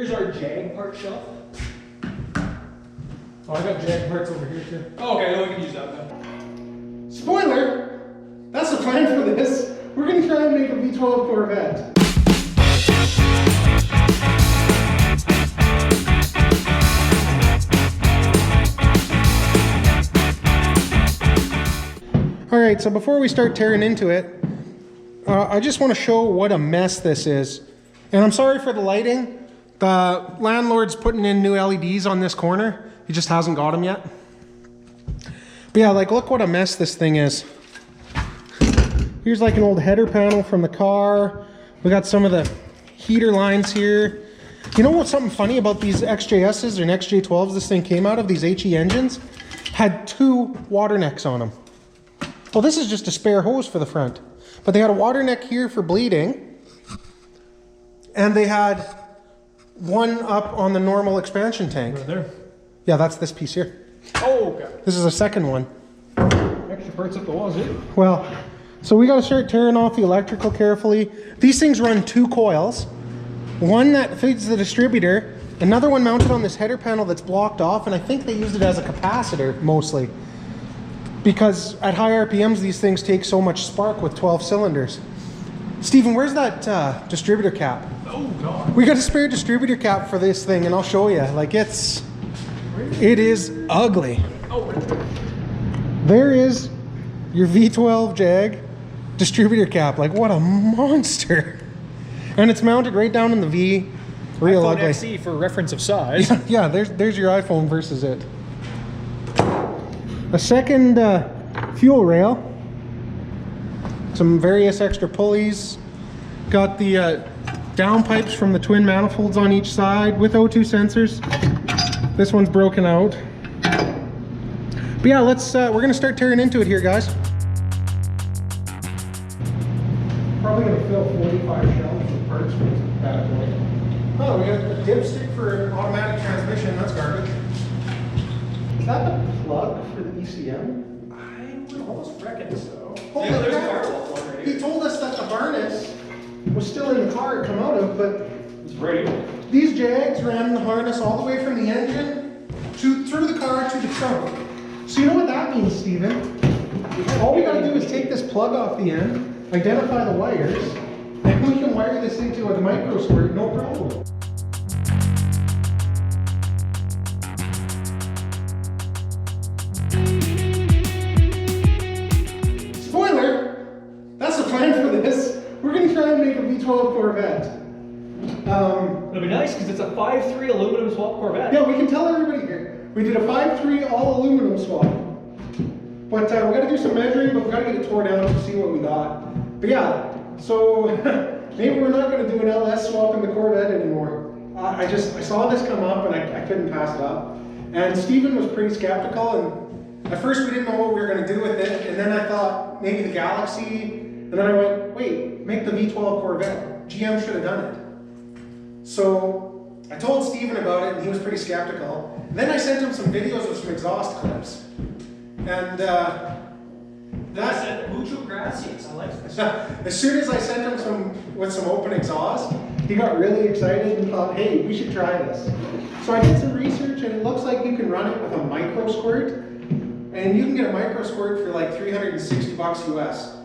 Here's our Jag part shelf. Oh, I got Jag parts over here too. Oh, okay, then we can use that then. Spoiler! That's the plan for this. We're gonna try and make a V12 Corvette. Alright, so before we start tearing into it, I just want to show what a mess this is. And I'm sorry for the lighting. The landlord's putting in new LEDs on this corner. He just hasn't got them yet. But yeah, like, look what a mess this thing is. Here's like an old header panel from the car. We got some of the heater lines here. You know what's something funny about these XJSs and XJ12s this thing came out of? These HE engines had 2 water necks on them. Well, this is just a spare hose for the front. But they had a water neck here for bleeding. And they had one up on the normal expansion tank. Right there. Yeah, that's this piece here. Oh, okay. This is a second one. Extra parts up the walls, eh? Well, so we got to start tearing off the electrical carefully. These things run 2 coils. One that feeds the distributor, another one mounted on this header panel that's blocked off, and I think they used it as a capacitor mostly. Because at high RPMs, these things take so much spark with 12 cylinders. Steven, where's that distributor cap? Oh, God. We got a spare distributor cap for this thing, and I'll show you. Like, it is ugly. Oh, right there. There is your V12 Jag distributor cap. Like, what a monster. And it's mounted right down in the V. Real iPhone ugly. XE for reference of size. Yeah, there's your iPhone versus it. A second fuel rail. Some various extra pulleys. Got the downpipes from the twin manifolds on each side with O2 sensors. This one's broken out. But yeah, we're gonna start tearing into it here, guys. Probably gonna fill 45 shelves with parts for this bad boy. Oh, we got a dipstick for an automatic transmission. That's garbage. Is that the plug for the ECM? I would almost reckon so. Holy Yeah, there's a crap. firewall plug right He here. told us that the harness was still in the car to come out of, but It's radio. these Jags ran the harness all the way from the engine through the car to the trunk. So you know what that means, Steven? All we gotta do is take this plug off the end, identify the wires, and we can wire this into a micro squirt, no problem. Spoiler! That's the plan for this. We're gonna try and make a V12 Corvette. It'll be nice because it's a 5.3 aluminum swap Corvette. Yeah, we can tell everybody here. We did a 5.3 all aluminum swap. But we got to do some measuring, but we got to get it tore down to see what we got. But yeah, so maybe we're not going to do an LS swap in the Corvette anymore. I saw this come up and I couldn't pass it up. And Steven was pretty skeptical, and at first we didn't know what we were going to do with it. And then I thought maybe the Galaxy. And then I went, wait, make the V12 Corvette. GM should have done it. So I told Steven about it, and he was pretty skeptical. And then I sent him some videos of some exhaust clips. And That's it. Mucho gracias. I like this. as soon as I sent him with some open exhaust, he got really excited and thought, hey, we should try this. So I did some research, and it looks like you can run it with a micro squirt. And you can get a micro squirt for like $360 US.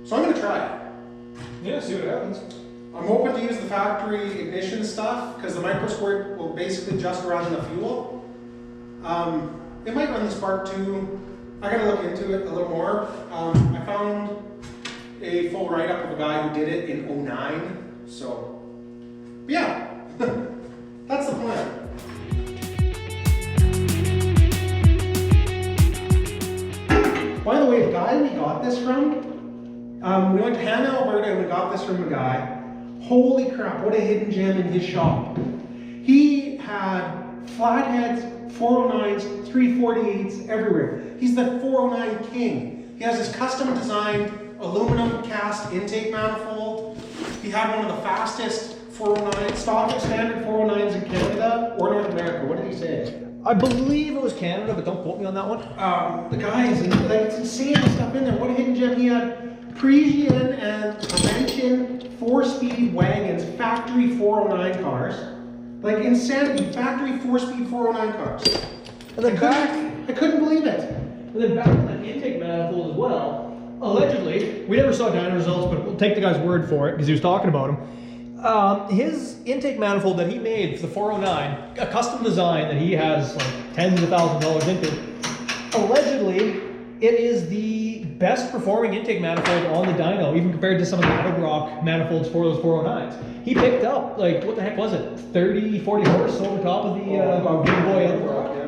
So I'm going to try it. Yeah, see what happens. I'm hoping to use the factory ignition stuff, because the micro squirt will basically just run the fuel. It might run the spark too. I gotta look into it a little more. I found a full write-up of a guy who did it in '09. So, yeah, that's the plan. By the way, the guy we got this from, we went to Hanna, Alberta, and we got this from a guy. Holy crap, what a hidden gem in his shop. He had flatheads, 409s, 348s everywhere. He's the 409 king. He has his custom designed aluminum cast intake manifold. He had one of the fastest 409, stock standard 409s in Canada or North America. What did he say? I believe it was Canada, but don't quote me on that one. The guy is, like, it's insane stuff in there. What a hidden gem. He had Parisian and Convention 4-speed wagons, factory 409 cars. Like insanity, factory 4-speed 409 cars. And then I couldn't believe it. And then back on that intake manifold as well, allegedly, we never saw dyno results, but we'll take the guy's word for it because he was talking about them. His intake manifold that he made for the 409, a custom design that he has like tens of thousands of dollars into, allegedly it is the best performing intake manifold on the dyno, even compared to some of the Autobrock manifolds for those 409s. He picked up, like, what the heck was it, 30, 40 horse over top of the Big Boy Autobrock. Yeah.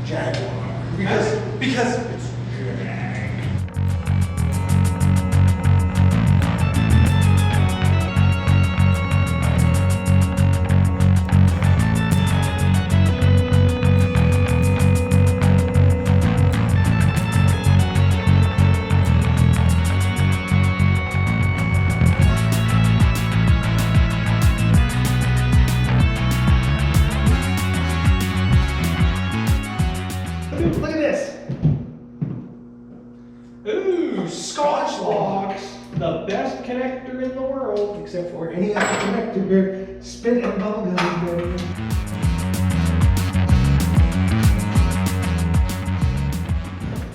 Jaguar. Because it's look at this. Ooh, Scotch locks. The best connector in the world. except for any other connector, spit and bubble gum, baby.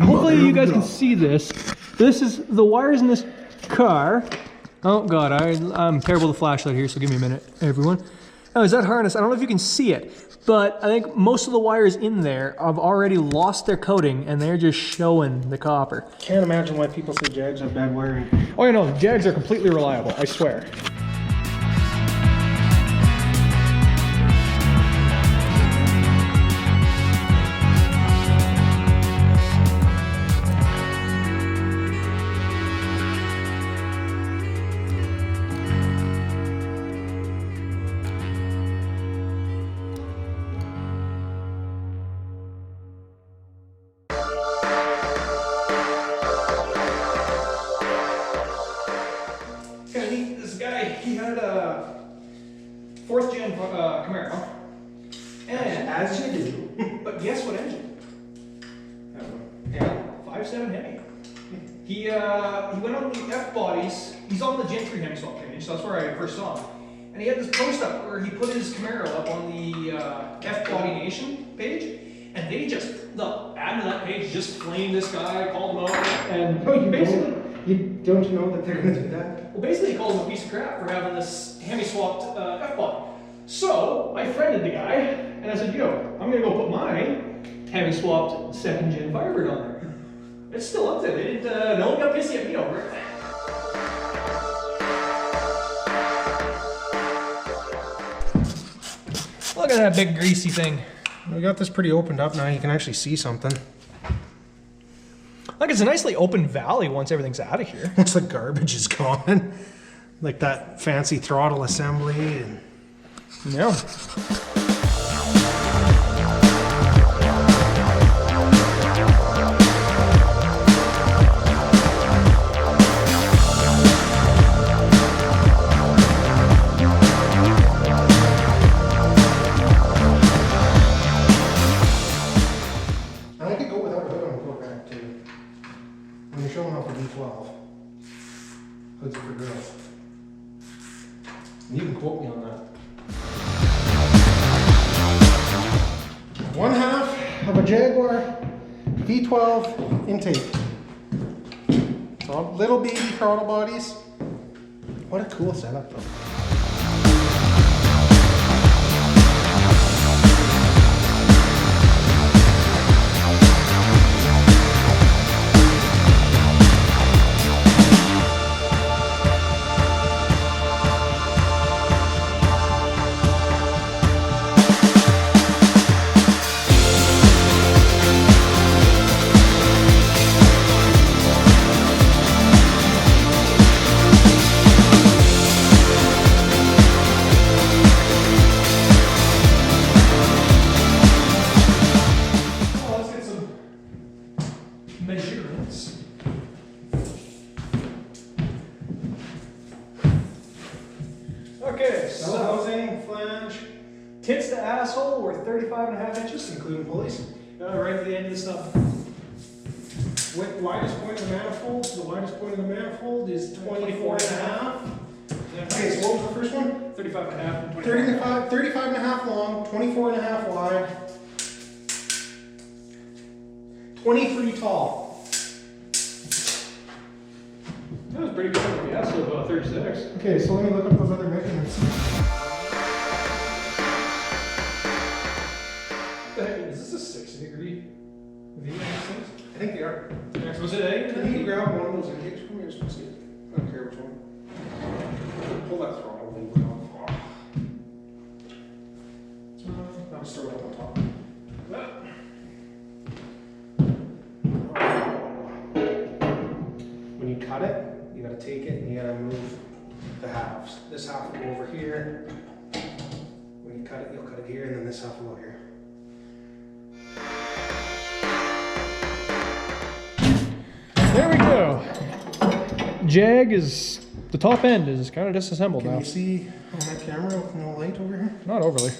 Hopefully you guys can see this. This is the wires in this car. Oh God, I'm terrible with the flashlight here, so give me a minute, everyone. Now, is that harness? I don't know if you can see it, but I think most of the wires in there have already lost their coating and they're just showing the copper. Can't imagine why people say Jags have bad wiring. Oh, you know, Jags are completely reliable, I swear. This guy, he had a 4th gen Camaro, and As you do. but guess what engine? Yeah. 5.7 Hemi. He went on the F bodies. He's on the Gen 3 Hemi swap page, so that's where I first saw him. And he had this post up where he put his Camaro up on the F Body Nation page, and they just, the admin of that page just flamed this guy, called him out, and basically. Don't you know that they're going to do that? Well, basically, he called him a piece of crap for having this Hemi-swapped F-body. So, I friended the guy, and I said, yo, I'm going to go put my Hemi-swapped 2nd-gen Firebird on there. It's still up there. They didn't, no one got pissy at me over it. Look at that big greasy thing. We got this pretty opened up now. You can actually see something. Like, it's a nicely open valley once everything's out of here. Once the garbage is gone. Like that fancy throttle assembly and... Yeah. I could go without a hood on the floor rack too. When you're showing off a V12. Hoods are for girls. And you can quote me on that. 1/2 of a Jaguar V12 intake. So little baby throttle bodies. What a cool setup though. asshole, we're 35.5 inches. Including pulleys. Right at the end of the stuff. Widest point of the manifold. The widest point of the manifold is 24 and a half. Okay, so what was the first one? 35.5. 35 and a half long, 24 and a half wide, 23 tall. That was pretty good for the S of 36. Okay, so let me look up those other measurements. What the heck, is this a 60-degree V on these things? I think they are. Was it A? Can you grab one of those intakes for me? I just want to see it. I don't care which one. Pull that throttle lever off. I'll start up on top. When you cut it, you gotta take it and you gotta move the halves. This half will go over here. When you cut it, you'll cut it here, and then this half will go here. There we go. Jag is, the top end is kind of disassembled Can now. you see on that camera with no light over here? Not overly.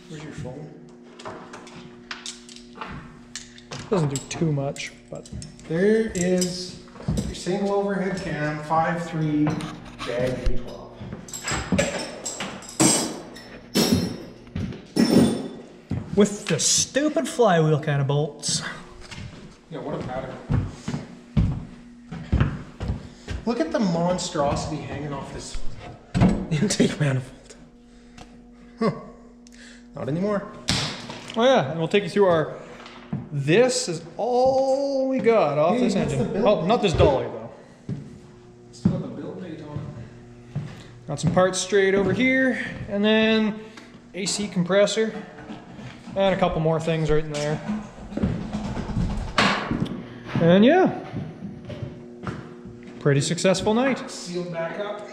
Where's your phone? Doesn't do too much, but. There is your single overhead cam, 5.3 Jag V12. With the stupid flywheel kind of bolts. Yeah, what a pattern. Look at the monstrosity hanging off this intake manifold. Huh. Not anymore. Oh yeah, and we'll take you through our, this is all we got off Hey, this what's engine. the build? Oh, not this dolly though. Still got the build date on it. Got some parts straight over here, and then AC compressor, and a couple more things right in there. And yeah, pretty successful night. Sealed back up.